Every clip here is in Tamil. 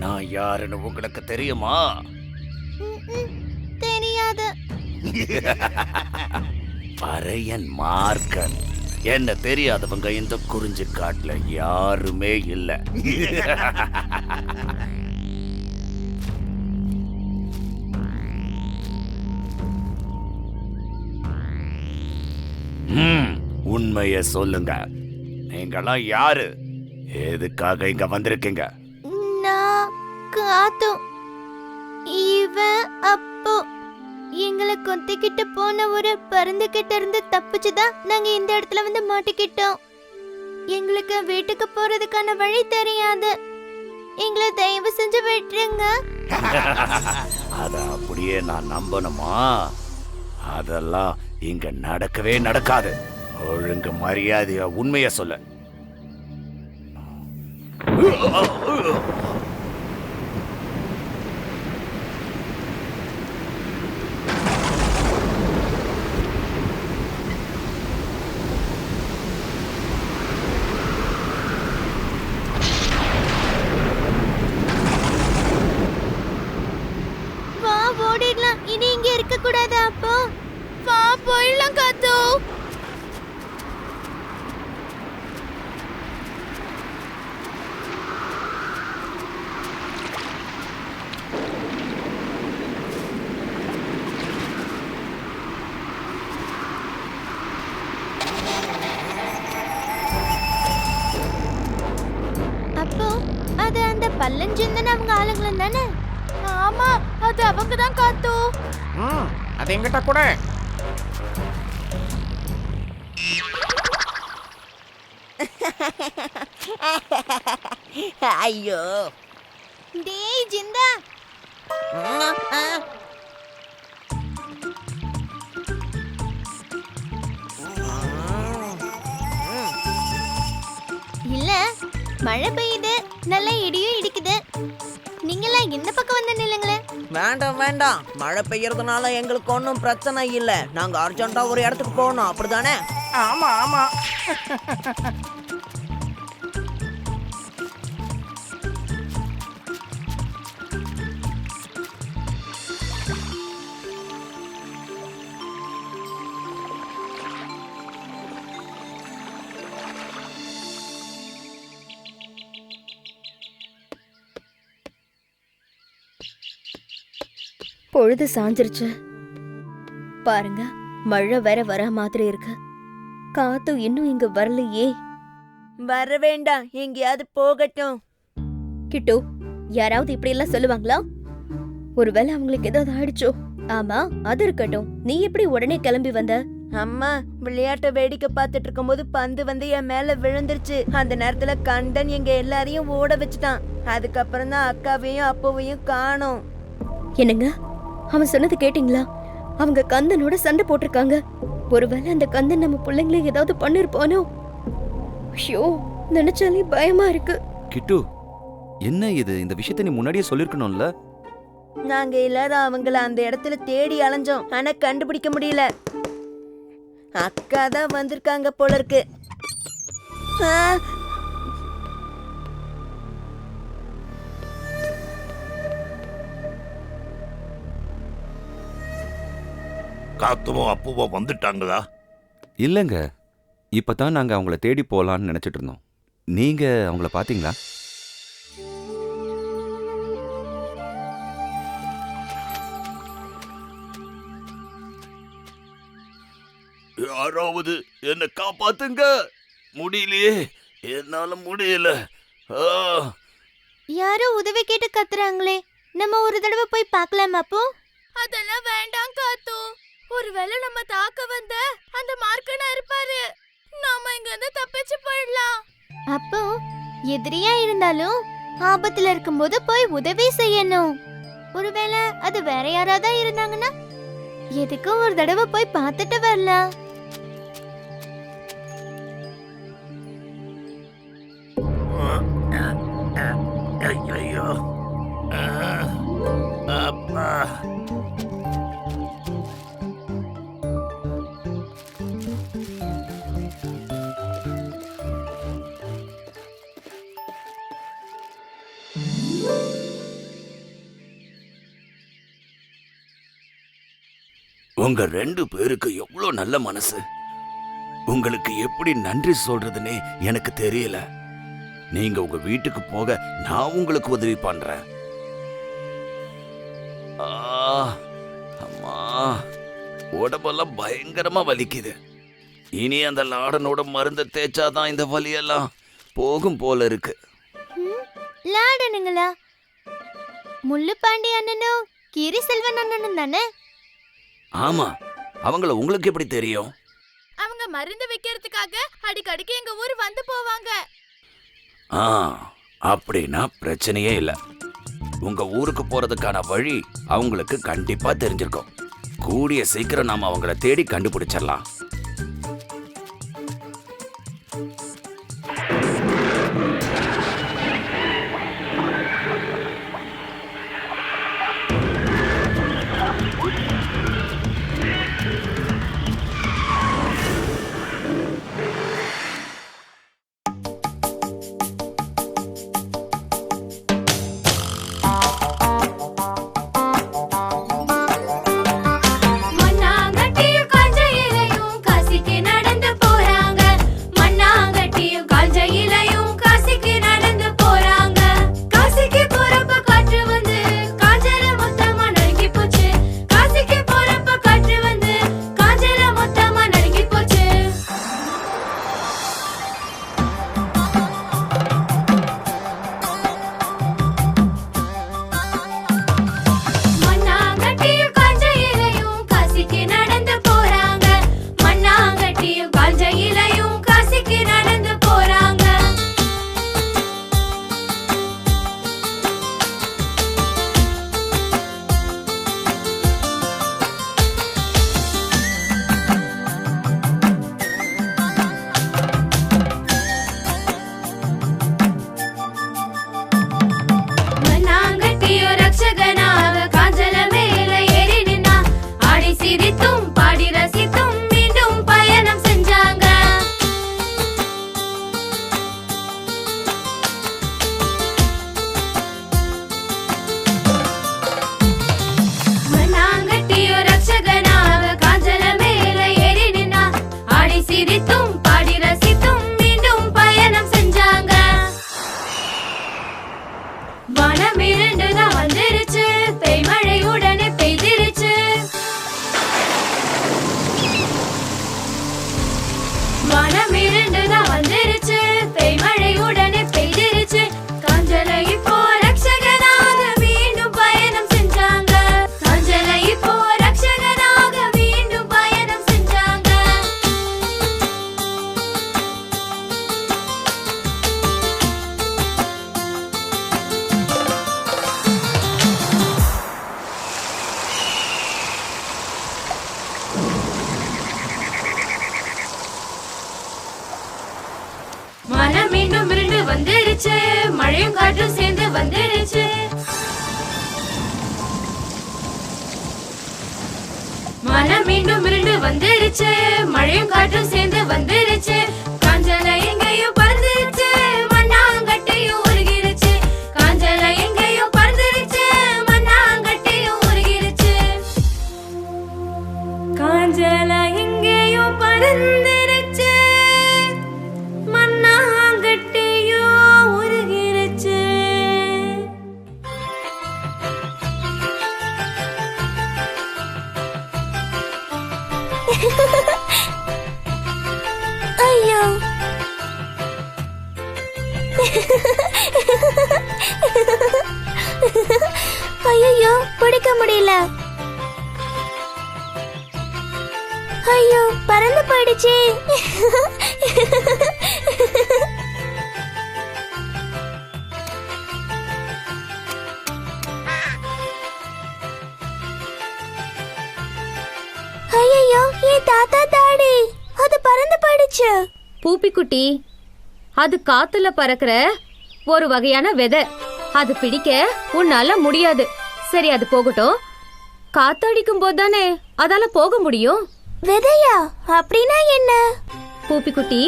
நான் யாருன்னு உங்களுக்கு தெரியுமா? தெரியாது. பறையன் மார்க்கன். என்ன தெரியாதவங்க இந்த குறிஞ்சி காட்டுல யாருமே இல்ல. உண்மைய சொல்லுங்க. நீங்களாம் யாரு? எதுக்காக இங்க வந்திருக்கீங்க? நான் காத்து. இவன் அப்போ எங்களை கொத்திக்கிட்டு போன ஒரு பருந்து கிட்ட இருந்து தப்பிச்சுதான் நாங்க இந்த இடத்துல வந்து மாட்டிக்கிட்டோம். எங்களுக்கு வீட்டுக்கு போறதுக்கான வழி தெரியாது. எங்களை தயவு செஞ்சு விட்டுருங்க. அத அப்படியே நான் நம்பணுமா? அதெல்லாம் இங்க நடக்கவே நடக்காது. ஒழுங்கு மரியாதையா உண்மைய சொல்ல. வா ஓடிடலாம். இனி இங்க இருக்க கூடாது. அப்போ வா போயிடலாம் காத்து. அப்போ அது அந்த பல்லஞ்சிந்தன் அவங்க ஆளுங்களும் தானே? ஆமா, அது அவங்க தான் காத்து. அது எங்கிட்ட கூட. ஐயோ டேய் ஜிந்தா, இல்ல மழை பெய்யுது, நல்ல இடியும் இடிக்குது. நீங்களாம் இந்த பக்கம் வந்து நில்லுங்களேன். வேண்டாம் வேண்டாம், மழை பெய்யறதுனால எங்களுக்கு ஒன்றும் பிரச்சனை இல்லை. நாங்க அர்ஜென்ட்டா ஒரு இடத்துக்கு போகணும், அப்படிதானே? ஆமா ஆமா. பொழுது சாஞ்சிருச்சு பாருங்க. மழை வேற வர மாதிரி இருக்கு. காத்து இன்னும் இங்க வரலையே. வர வேண்டாம், எங்கேயாவது போகட்டும். கிட்டு, யாராவது இப்படி எல்லாம் சொல்லுவாங்களா? ஒருவேளை அவங்களுக்கு ஏதாவது ஆயிடுச்சோ? ஆமா, அது இருக்கட்டும். நீ எப்படி உடனே கிளம்பி வந்த? அம்மா, விளையாட்டை வேடிக்கை பார்த்துட்டு இருக்கும்போது பந்து வந்து என் மேல விழுந்துருச்சு. அந்த நேரத்துல கண்டன் எங்க எல்லாரையும் ஓட வச்சுட்டான். அதுக்கப்புறம் தான் அக்காவையும் அப்பாவையும் காணோம். என்னங்க, அவன் சொன்னது கேட்டீங்களா? அவங்க கந்தனோட சண்டை போட்டிருக்காங்க. ஒருவேளை அந்த கந்தன் நம்ம பிள்ளைங்களை ஏதாவது பண்ணிருப்பானோ? ஐயோ, நினைச்சாலே பயமா இருக்கு. கிட்டு, என்ன இது? இந்த விஷயத்தை நீ முன்னாடியே சொல்லிருக்கணும்ல. நாங்க எல்லாரும் அவங்கள அந்த இடத்துல தேடி அலைஞ்சோம், ஆனா கண்டுபிடிக்க முடியல. அக்கா தான் வந்திருக்காங்க போல இருக்கு. ஆ, காத்துவும் அப்புவும் வந்துட்டாங்களா? இல்லைங்க, இப்பதான் நாங்க அவங்கள தேடி போலான்னு நினைச்சிட்டு இருந்தோம். நீங்க அவங்கள பாத்தீங்களா? யாராவது என்ன காப்பாத்துங்க. முடியலையே, என்னால முடியல. யாரோ உதவி கேட்டு கத்துறாங்களே. நம்ம ஒரு தடவை போய் பார்க்கலாம். அப்போ அதெல்லாம் வேண்டாம் காத்து. ஒருவேளை நம்ம தாக்க வந்த அந்த மார்க்கனா இருப்பாரு. நாம இங்க இருந்து தப்பிச்சு போயிடலாம். அப்போ எதிரியா இருந்தாலும் ஆபத்துல இருக்கும்போது போய் உதவி செய்யணும். ஒருவேளை அது வேற யாராவது இருந்தாங்கன்னா எதுக்கும் ஒரு தடவை போய் பார்த்துட்டு வரலாம். ஐயோ, அப்பா. உங்க 2 பேருக்கு எவ்வளவு நல்ல மனசு. உங்களுக்கு எப்படி நன்றி சொல்றதுன்னே எனக்கு தெரியல. நீங்க உங்க வீட்டுக்கு போக நான் உங்களுக்கு உதவி பண்றேன். அம்மா, உடம்பெல்லாம் பயங்கரமா வலிக்குது. இனி அந்த லாடனோட மருந்தை தேய்ச்சாதான் இந்த வலியெல்லாம் போகும் போல இருக்கு. லாடனுங்களா? முள்ளுப்பாண்டி அண்ணனும் கீரி செல்வன் அண்ணனும் தானே? ஆமா, அவங்கள உங்களுக்கு எப்படி தெரியும்? அவங்க மருந்து வைக்கிறதுக்காக அடிக்கடிக்கு எங்க ஊர் வந்து போவாங்க. அப்படின்னா பிரச்சனையே இல்ல. உங்க ஊருக்கு போறதுக்கான வழி அவங்களுக்கு கண்டிப்பா தெரிஞ்சிருக்கும். கூடிய சீக்கிரம் நாம அவங்கள தேடி கண்டுபிடிச்சிடலாம். மழையும் காற்றும் சேர்ந்து வந்துருச்சு. மனம் மீண்டும் மிருண்டு வந்துருச்சு. மழையும் காற்றும் சேர்ந்து வந்துருச்சு. காஞ்சல எங்கேயோ பறந்துருச்சு. மண்ணாங்கட்டையும் உருகிருச்சு. காஞ்சல எங்கேயோ பறந்துருச்சு. மண்ணாங்கட்டையும் உருகிருச்சு. காஞ்சல எங்கேயோ பறந்துருச்சு. மண்ணாங்கட்டையோ உருகிருச்சு. ஐயோ, ஐயோ, பிடிக்க முடியல. ஐயோ, பறந்து போயிடுச்சு. ஐயோ, என் தாத்தா தாடி அது பறந்து போயிடுச்சு. பூப்பிக்குட்டி, அது காத்துல பறக்கிற ஒரு வகையான விதை. அது பிடிக்க உன்னால முடியாது. சரி, அது போகட்டும். காத்தடிக்கும் போது தானே அதால போக முடியும். விதையா? அப்படின்னா என்ன? பூப்பிக்குட்டி,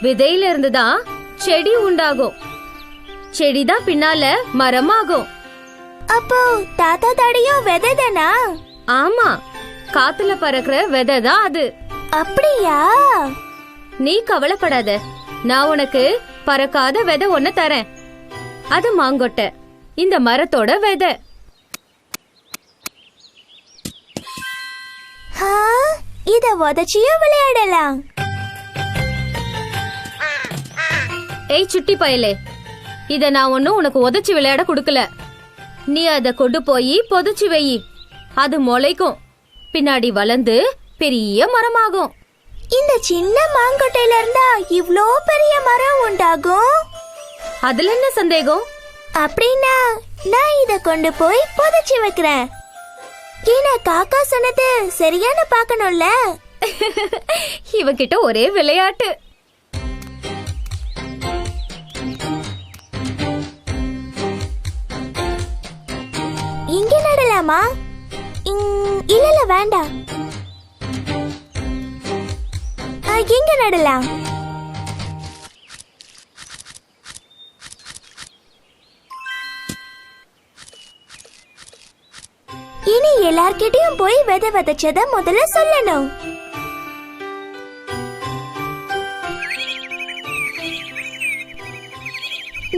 விதையில இருந்துதான் செடி உண்டாகும். செடிதான் பின்னால மரமாகும். அப்போ தாத்தா தாடியும் விதை தானா? ஆமா, காத்துல பறக்கிற விதை தான் அது. அப்படியா? நீ கவலைப்படாத, நான் உனக்கு பறக்காத விதை ஒண்ணு தரேன். அது மாங்கொட்டை, இந்த மரத்தோட விதை. இத உதச்சியும் விளையாடலாம். ஏய் சுட்டி பயலே, இத நான் ஒன்னும் உனக்கு உதச்சி விளையாட கொடுக்கல. நீ அத கொண்டு போய் புதைச்சு வை. அது முளைக்கும், பின்னாடி வளர்ந்து பெரிய மரமாகும். இந்த சின்ன மாங்கொட்டையில இருந்தா இவ்ளோ பெரிய மரம் உண்டாகும்? அதுல என்ன சந்தேகம்? அப்படின்னா நான் இத கொண்டு போய் புதைச்சு வைக்கிறேன். ஏன்னா காக்கா சொன்னது சரியான பார்க்கணும்ல. இவகிட்ட ஒரே விளையாட்டு. இங்க நடலாமா? இல்ல வேண்டாம். இங்க நடலாம். இனி எல்லார்கிட்டயும் போய் விதை விதைச்சத முதல்ல சொல்லணும்.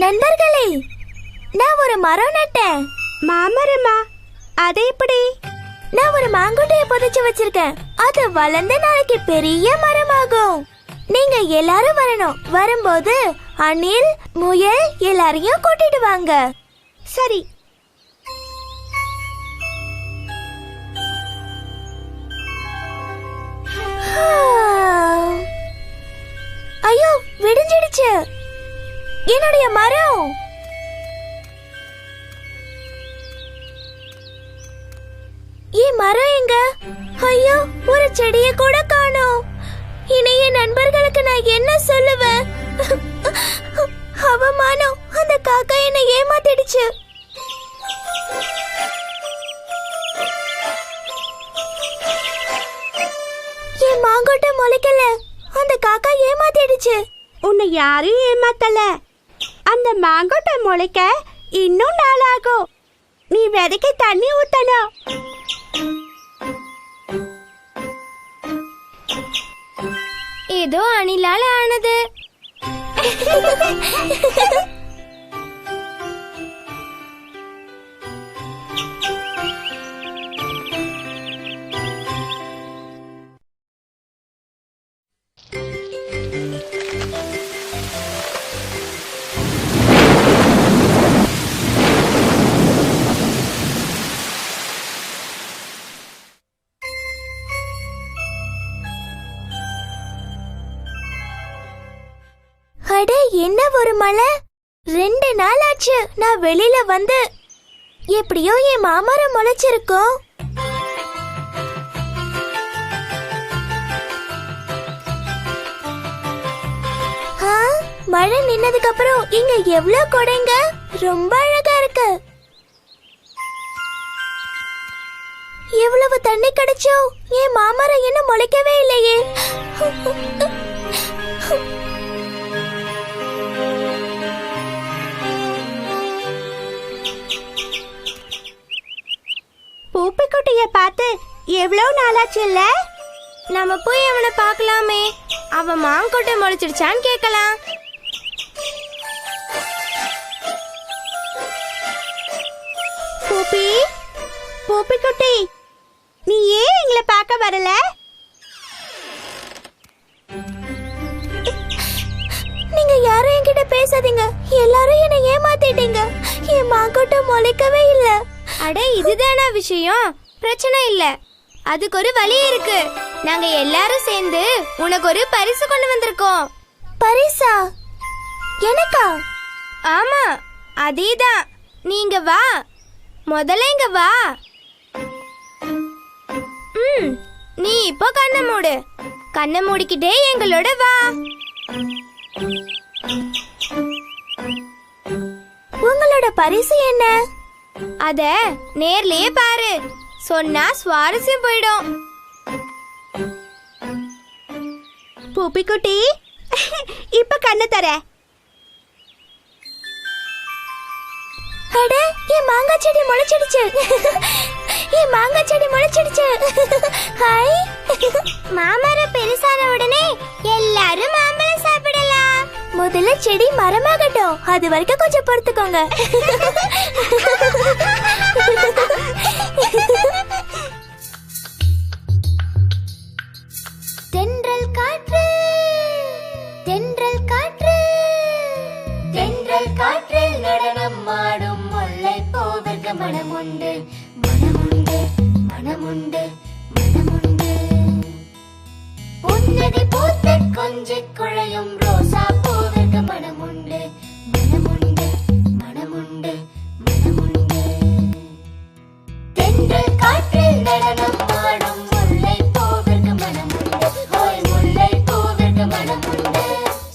நண்பர்களே, நான் ஒரு மரம் நட்டேன். மாமரமா? அது எப்படி? நான் ஒரு மாங்கொட்டைய புதைச்சு வச்சிருக்கேன். அது வளர்ந்து நாளைக்கு பெரிய மரமாகும். நீங்க எல்லாரும் வரணும். வரும்போது அணில், முயல் எல்லாரையும் கூட்டிட்டு வாங்க. சரி. ஐயோ, விடிஞ்சிடுச்சு. என்னுடைய மரம். மரம் எங்க? ஐயோ, ஒரு செடிய கூட காணோம். இனி என் நண்பர்களுக்கு நான் என்ன சொல்லுவேன்? அவமானம். அந்த காக்கா என்னை ஏமாத்திடுச்சு. என் மாங்கொட்டை முளைக்கல. அந்த காக்கா ஏமாத்திடுச்சு. உன்னை யாரும் ஏமாத்தல. அந்த மாங்கொட்டை முளைக்க இன்னும் நாளாகும். நீ விதைக்க தண்ணி ஊத்தணும். ஏதோ அணிலால ஆனது. அட, என்ன ஒரு மழை! 2 நாள் ஆச்சு நான் வெளியில வந்து. எப்படியோ என் மாமரம் முளைச்சிருக்கும். மழை நின்னதுக்கு அப்புறம் இங்க எவ்வளவு கொடைங்க! ரொம்ப அழகா இருக்கு. எவ்வளவு தண்ணி கிடைச்சோ என் மாமரம் இன்னும் முளைக்கவே இல்லையே. பூப்பிக்குட்டிய பார்த்து எவ்வளவு நாளாச்சு இல்ல? நம்ம போய் அவனை பார்க்கலாமே. அவன் மாங்கொட்டை முளைச்சிடுச்சான்னு கேட்கலாம். பூப்பி, பூப்பிக்குட்டி, நீ ஏன் எங்களை பார்க்க வரல? நீங்க யாரும் என்கிட்ட பேசாதீங்க. எல்லாரும் என்னை ஏமாத்திட்டீங்க. என் மாங்கொட்டை முளைக்கவே இல்ல. அட, இதுதானா விஷயம்? பிரச்சனை இல்ல, அதுக்கு ஒரு வழி இருக்கு. நாங்க எல்லாரும் சேர்ந்து உனக்கு ஒரு பரிசு கொண்டு வந்திருக்கோம். பரிசா? எனக்கா? ஆமா, அதேதான். நீங்க வா, முதல்ல இங்க வா. நீ இப்போ கண்ணை மூடு. கண்ணை மூடிக்கிட்டே எங்களோட வா. உங்களோட பரிசு என்ன? அத நேர்லயே பாரு. சொன்னா சுவாரஸ்யம் போயிடும். பூப்பிக்குட்டி, இப்ப கண்ணு தர. அட, என் மாங்காய் செடி முளைச்சிடுச்சு. என் மாங்காய் செடி முளைச்சிடுச்சு. ஹாய். மாமரம் பெருசான உடனே எல்லாரும் மாம்பழம் சாப்பிடலாம். முதல்ல செடி மரமாகட்டும், அது வரைக்கும் கொஞ்சம் பொறுத்துக்கோங்க. தென்றல் காற்று, தென்றல் காற்று, தென்றல் காற்றில் நடனம் ஆடும் முல்லை பூவிற்கு மனமுண்டு, மனமுண்டு, மனமுண்டு, மனமுண்டு. புன்னகை பூத்து கொஞ்சிக் குழையும் ரோசா பூவிற்கு மனமுண்டு, மனமுண்டு, மனமுண்டு, மனமுண்டு. தென்றல் காற்றில் நடனம் ஆடும் முல்லை பூவிற்கு மனமுண்டு, ஓய் முல்லை பூவிற்கு மனமுண்டு.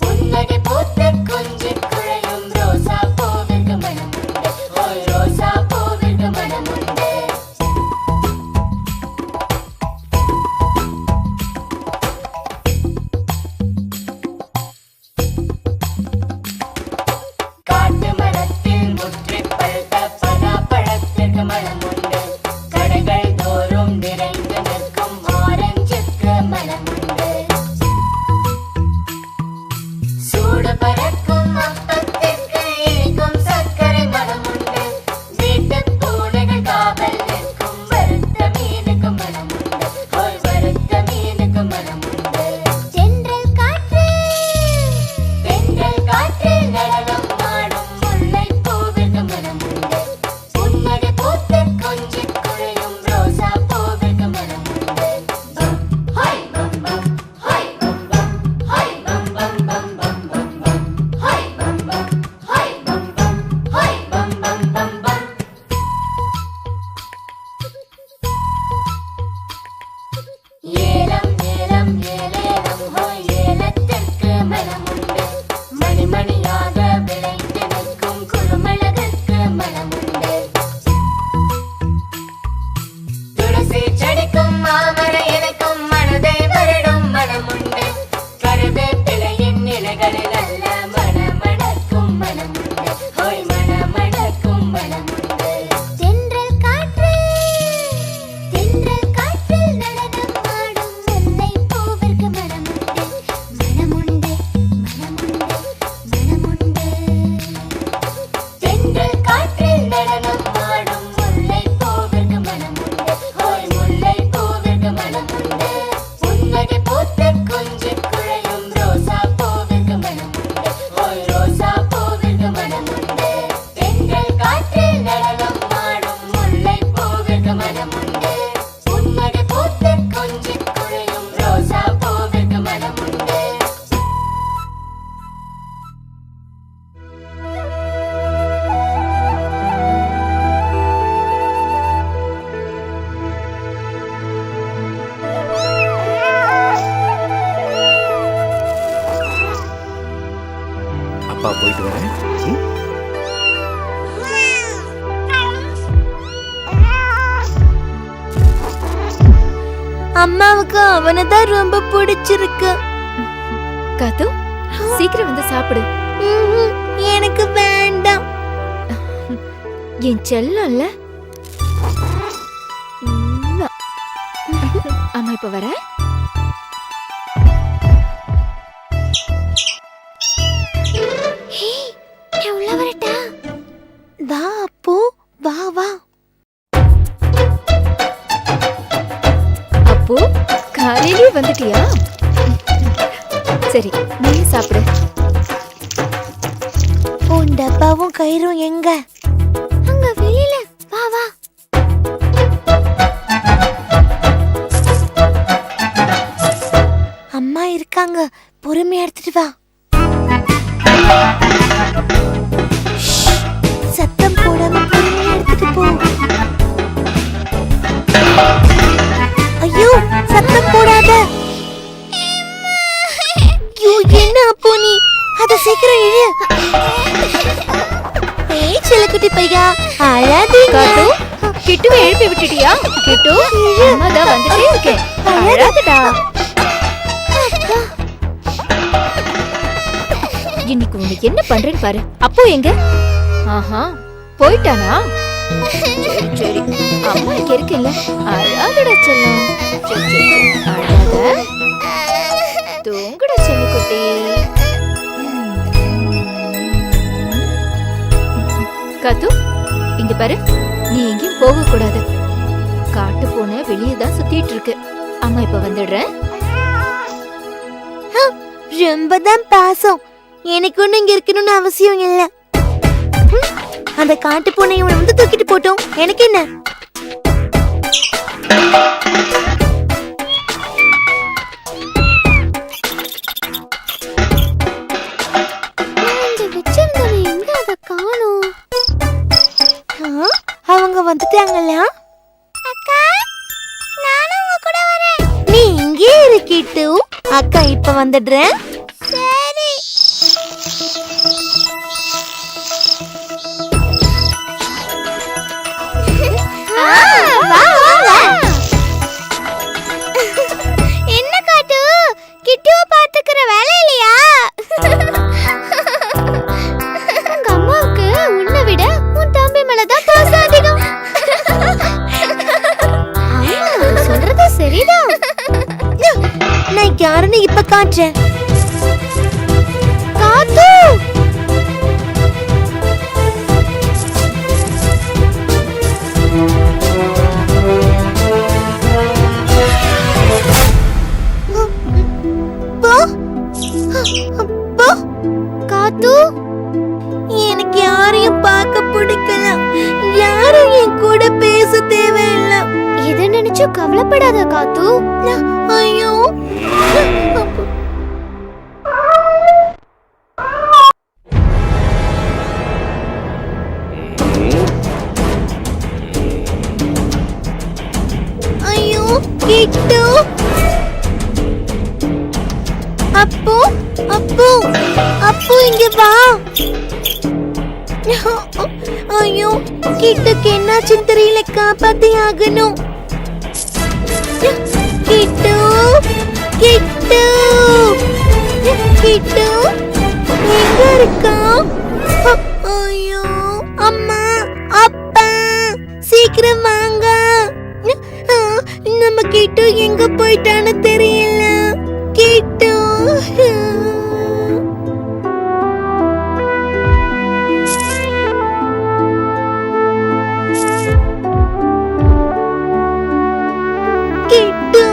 புன்னகை பூத்து கொஞ்சிக் குழையும் ரோசா பூவிற்கு மனமுண்டு, ஓய் ரோசா பூவிற்கு மனமுண்டு. காட்டு மரத்தில் முற்றி பழுத்த பலாப்பழத்திற்கு மனமுண்டு, கடைகள் தோறும் நிறைந்து நிற்கும் ஆரஞ்சுக்கு மனமுண்டு. சூடு பறக்கும் அப்பத்திற்கு இனிக்கும் சர்க்கரை மனமுண்டு, வீட்டு பூனைகள் காவல் நிற்கும் வறுத்த மீனுக்கு மனமுண்டு, ஓய் வறுத்த மீனுக்கு மனமுண்டு. தென்றல் காற்று, தென்றல் காற்றில் நடனம் ஆடும் முல்லை பூவிற்கு மனமுண்டு, புன்னகை பூத்து கொஞ்சிக் குழையும் ரோசா பூவிற்கு மனமுண்டு. ஹை பம் பம், ஹை பம் பம், ஹை பம் பம் பம் பம் பம் பம், ஹை பம் பம், ஹை பம் பம், ஹை பம் பம் பம் பம். ஏலம் ஏலம் ஏலேலம் ஹோய் ஏலத்திற்கு மனமுண்டு, மணிமணியாக விளைந்து நிற்கும் குறுமிளகுக்கு மனமுண்டு. துளசி செடிக்கும் மாமர இலைக்கும் மனதை வருடும் மனமுண்டு, கருவேப்பிலையின் இலைகளில் நல்ல மணமணக்கும் மனமுண்டு, ஹோய் மணமணக்கும் மனமுண்டு. தென்றல் காற்று, தென்றல் காற்றில் நடனம் ஆடும் முல்லை பூவிற்கு மனமுண்டு, மனமுண்டு, மனமுண்டு, மனமுண்டு. தென்றல் காற்றில் நடனம் ஆடும் முல்லை பூவிற்கு மனமுண்டு, ஓய் முல்லை பூவிற்கு மனமுண்டு. புன்னகை பூத்து கொஞ்சிக் குழையும் ரோசா பூவிற்கு மனமுண்டு, ஓய் ரோசா பூவிற்கு மனமுண்டு. தென்றல் காற்றில் நடனம் ஆடும் முல்லை பூவிற்கு மனமுண்டு, புன்னகை பூத்து கொஞ்சிக் குழையும் ரோசா பூவிற்கு மனமுண்டு. அப்பா போயிட்டு வரேன். ம்? அம்மாவுக்கு அவனை தான் ரொம்ப பிடிச்சிருக்கு. காத்து சீக்கிரம் வந்து சாப்பிடு. எனக்கு வேண்டாம். என் செல்லம்ல. அம்மா இப்ப வர. நான் உள்ள வரட்டா? வா அப்போ, வா வா. அப்போ காலையிலே வந்துட்டியா? சரி நீ சாப்பிடு. உன் டப்பாவும் கயிறும் எங்க? அங்க வெளியில. வா வா. அம்மா இருக்காங்க, பொறுமையா எடுத்துட்டு வா. சத்தம் போடாம பொறுமையா எடுத்துட்டு போ. ஐயோ, சத்தம் போடாத. ஐயோ, என்ன அப்போ நீ? அத சீக்கிரம் இழு. ஏய் சிலக்குட்டி பையா, அழாதீங்க. காத்து கிட்டுவை எழுப்பி விட்டுட்டியா? கிட்டு அம்மா தான் வந்துட்டே இருக்கேன். அழாதடா. இன்னைக்கு உனக்கு என்ன பண்றேன்னு பாரு. அப்போ எங்க? ஆஹா போயிட்டானா? சரி சரி அம்மா இங்க இருக்குல்ல அழாதடா செல்லம் சரி சரி அழாத தூங்குடா செல்லுக்குட்டி காத்து இங்க பாரு நீ எங்கேயும் போக கூடாது காட்டு பூனை வெளியே தான் சுத்திட்டு இருக்கு அம்மா இப்ப வந்துடுறேன் ரொம்ப தான் பாசம். எனக்கு ஒண்ணு இங்க இருக்கணும்னு அவசியம் இல்ல. அந்த காட்டு பூனை இவனை வந்து தூக்கிட்டு போட்டோம், எனக்கு என்ன? அவங்க வந்துட்டாங்களா? அக்கா, நானும் உங்க கூட வரேன். நீ இங்கே இருக்கிட்டு, அக்கா இப்ப வந்துடுறேன். சரி. என்ன காட்டு, கிட்டுவ பாத்துக்கிற வேலை இல்லையா? உங்க அம்மாவுக்கு உன்னை விட உன் தம்பி மேலதான் பாசம் அதிகம். சொல்றது சரிதான். நான் யாருன்னு இப்ப காட்டுறேன். காத்து, காத்து, எனக்கு யாரையும் பார்க்க பிடிக்கல. யாரும் என் கூட பேச தேவையில்லை. எதை நினைச்சும் கவலைப்படாத காத்து. ஐயோ, ஐயோ கிட்டு. அப்போ அப்போ அப்போ இங்க வா. ஐயோ, கிட்டுக்கு என்னாச்சுன்னு தெரியல, காப்பாத்தி ஆகணும். கிட்டு, கிட்டு, கிட்டு எங்க இருக்கா? ஐயோ, அம்மா, அப்பா, சீக்கிரம் வாங்க. நம்ம கிட்டு எங்க போயிட்டான்னு தெரியல. கிட்டு, கிட்டு.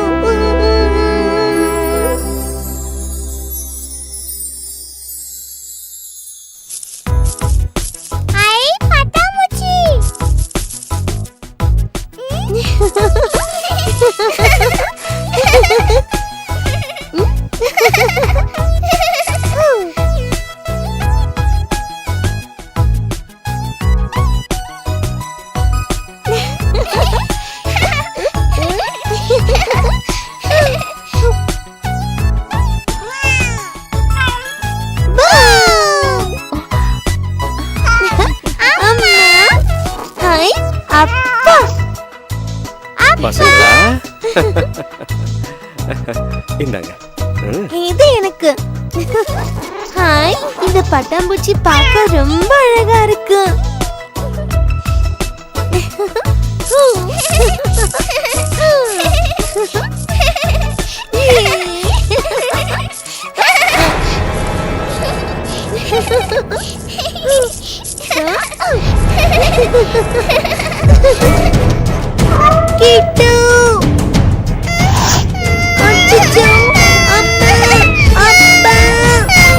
ஐ, பட்டாம்பூச்சி. பசங்களா இந்தாங்க. இது எனக்கு. ஹாய், இந்த பட்டாம்பூச்சி பார்க்க ரொம்ப அழகா இருக்கு. கிட்டு, அச்சச்சோ, அம்மா, அப்பா,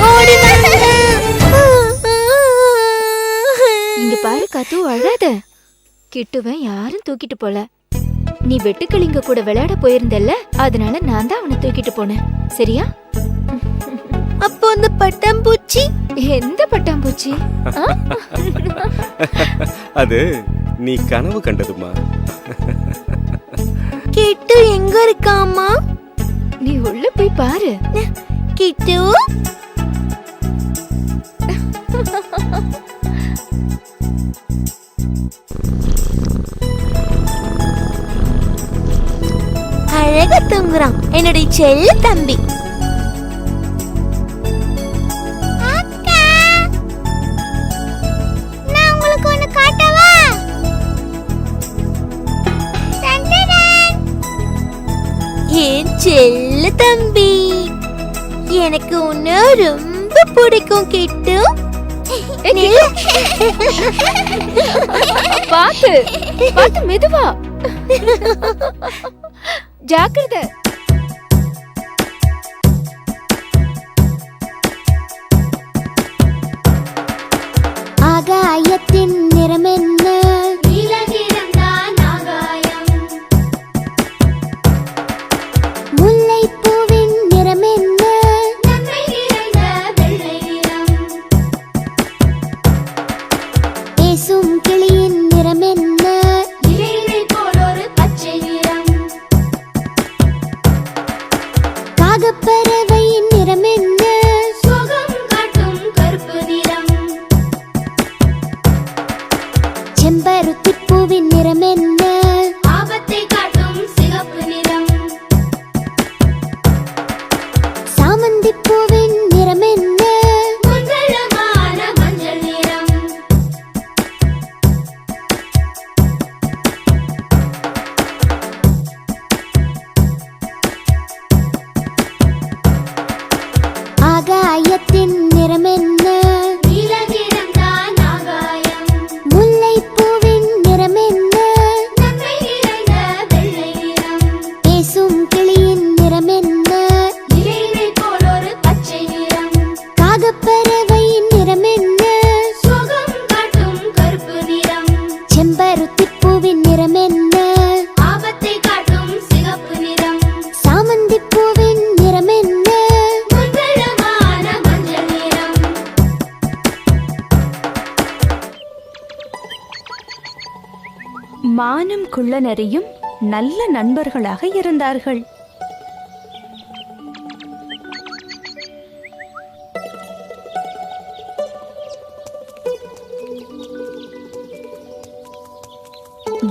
ஓடி வாங்க. இங்க பாரு காத்து அழாத கிட்டுவன் யாரும் தூக்கிட்டு போல நீ வெட்டுக்கிளிங்க கூட விளையாட போயிருந்தல்ல அதனால நான் தான் அவனை தூக்கிட்டு போனேன் சரியா அப்போ அந்த பட்டாம்பூச்சி எந்த பட்டாம்பூச்சி ஆ? அது நீ கனவு கண்டதுமா. கிட்டு எங்க இருக்காமா? நீ உள்ள போய் பாரு கிட்டு, அழகா தூங்குறான் என்னுடைய செல்ல தம்பி. நான் உங்களுக்கு ஒண்ணு காட்டவா? என் செல்ல தம்பி, எனக்கு உன்னை ரொம்ப பிடிக்கும் கிட்டு. பாத்து பாத்து மெதுவா, ஜாக்கிரதை. ஆகாயத்தின் நிறம் என்ன? முல்லைப்பூவின் நிறம் என்ன? பேசும் கிளியின் நிறம் என்ன? காகப்பறவையின் நிறம் என்ன? செம்பருத்திப் பூவின் நிறம் என்ன? சாமந்திப் பூவின் நிறம் என்ன? ஆகாயத்தின் நிறம் என்ன? முல்லைப்பூவின் நிறம் என்ன? பேசும் கிளியின் நிறம் என்ன? காகப்பறவையின் நிறம் என்ன? செம்பருத்திப் பூவின் நிறம் என்ன? சாமந்திப் பூவின் நிறம் என்ன? மானும் குள்ளநரியும் நல்ல நண்பர்களாக இருந்தார்கள்.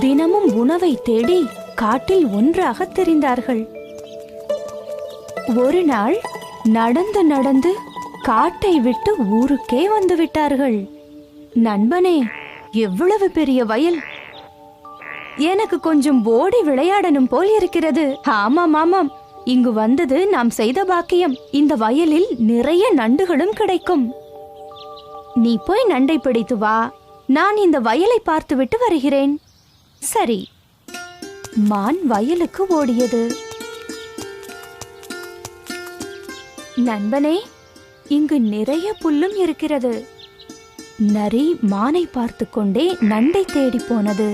தினமும் உணவை தேடி காட்டில் ஒன்றாக திரிந்தார்கள். ஒரு நாள் நடந்து நடந்து காட்டை விட்டு ஊருக்கே வந்து விட்டார்கள். நண்பனே, எவ்வளவு பெரிய வயல்! எனக்கு கொஞ்சம் ஓடி விளையாடணும் போல் இருக்கிறது. ஆமாம் ஆமாம், இங்கு வந்தது நாம் செய்த பாக்கியம். இந்த வயலில் நிறைய நண்டுகளும் கிடைக்கும். நீ போய் நண்டை பிடித்து வா, நான் இந்த வயலை பார்த்துவிட்டு வருகிறேன். சரி. மான் வயலுக்கு ஓடியது. நண்பனே, இங்கு நிறைய புல்லும் இருக்கிறது. நரி மானை பார்த்து கொண்டே நண்டை தேடி போனது.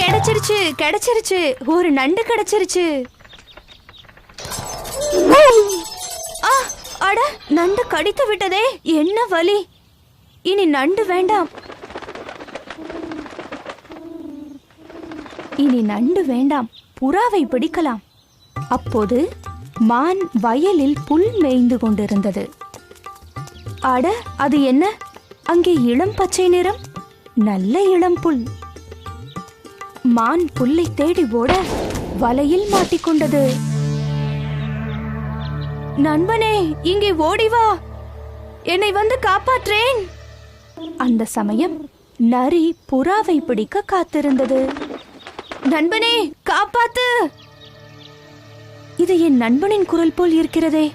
கிடைச்சிருச்சு கிடைச்சிருச்சு, ஒரு நண்டு கிடைச்சிருச்சு. அட, நண்டு கடித்து விட்டதே, என்ன வலி! இனி நண்டு வேண்டாம், இனி நண்டு வேண்டாம், புறாவை பிடிக்கலாம். அப்போது மான் வயலில் புல் மேய்ந்து கொண்டிருந்தது. அட, அது என்ன? அங்கே இளம் பச்சை நிறம், நல்ல இளம் புல். மான் புல்லை தேடி ஓட வலையில் மாட்டிக்கொண்டது. நண்பனே, இங்கே ஓடி வா, என்னை வந்து காப்பாற்றேன். அந்த சமயம் நரி புறாவை பிடிக்க காத்திருந்தது. நண்பனே, காப்பாத்து! இது என் நண்பனின் குரல் போல் இருக்கிறதே.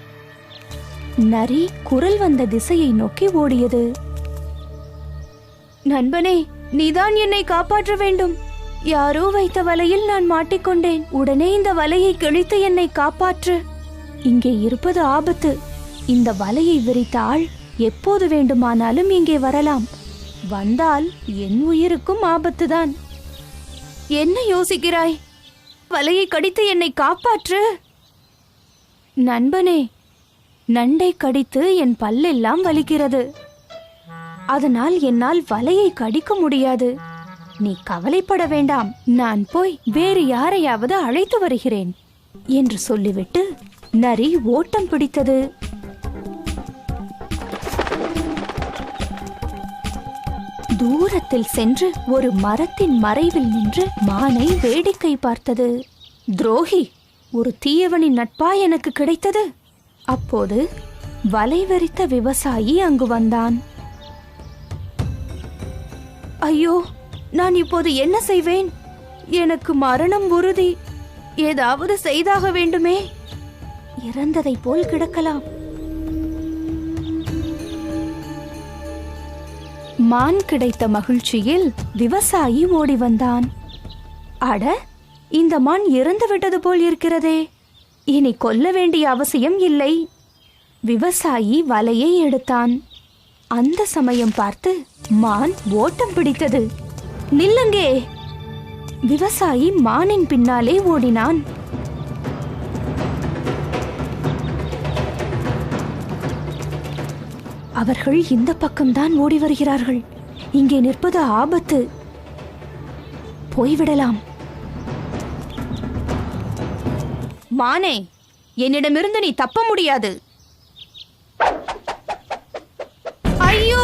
நரி குரல் வந்த திசையை நோக்கி ஓடியது. நண்பனே, நீதான் என்னை காப்பாற்ற வேண்டும். யாரோ வைத்த வலையில் நான் மாட்டிக்கொண்டேன். உடனே இந்த வலையை கிழித்து என்னை காப்பாற்று. இங்கே இருப்பது ஆபத்து. இந்த வலையை விரித்தால் எப்போது வேண்டுமானாலும் இங்கே வரலாம். வந்தால் என் உயிருக்கும் ஆபத்துதான். என்ன யோசிக்கிறாய்? வலையை கடித்து என்னை காப்பாற்று. நண்பனே, நண்டை கடித்து என் பல்லெல்லாம் வலிக்கிறது. அதனால் என்னால் வலையை கடிக்க முடியாது. நீ கவலைப்பட வேண்டாம், நான் போய் வேறு யாரையாவது அழைத்து வருகிறேன் என்று சொல்லிவிட்டு நரி ஓட்டம் பிடித்தது. தூரத்தில் சென்று ஒரு மரத்தின் மறைவில் நின்று மானை வேடிக்கை பார்த்தது. துரோகி, ஒரு தீயவனின் நட்பா எனக்கு கிடைத்தது. அப்போது வலை விரித்த விவசாயி அங்கு வந்தான். ஐயோ, நான் இப்போது என்ன செய்வேன்? எனக்கு மரணம் உறுதி. ஏதாவது செய்தாக வேண்டுமே. இறந்ததை போல் கிடக்கலாம். மான் கிடைத்த மகிழ்ச்சியில் விவசாயி ஓடி வந்தான். அட, இந்த மான் இறந்து விட்டது போல் இருக்கிறதே. இனி கொல்ல வேண்டிய அவசியம் இல்லை. விவசாயி வலையை எடுத்தான். அந்த சமயம் பார்த்து மான் ஓட்டம் பிடித்தது. நில்லுங்கே! விவசாயி மானின் பின்னாலே ஓடினான். அவர்கள் இந்த பக்கம்தான் ஓடி வருகிறார்கள். இங்கே நிற்பது ஆபத்து. போய்விடலாம். மானே, என்னிடமிருந்து நீ தப்ப முடியாது. ஐயோ!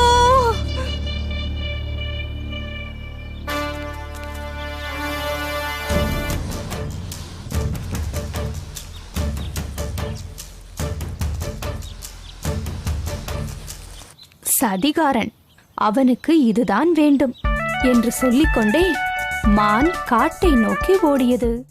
சதிகாரன், அவனுக்கு இதுதான் வேண்டும் என்று சொல்லிக்கொண்டே மான் காட்டை நோக்கி ஓடியது.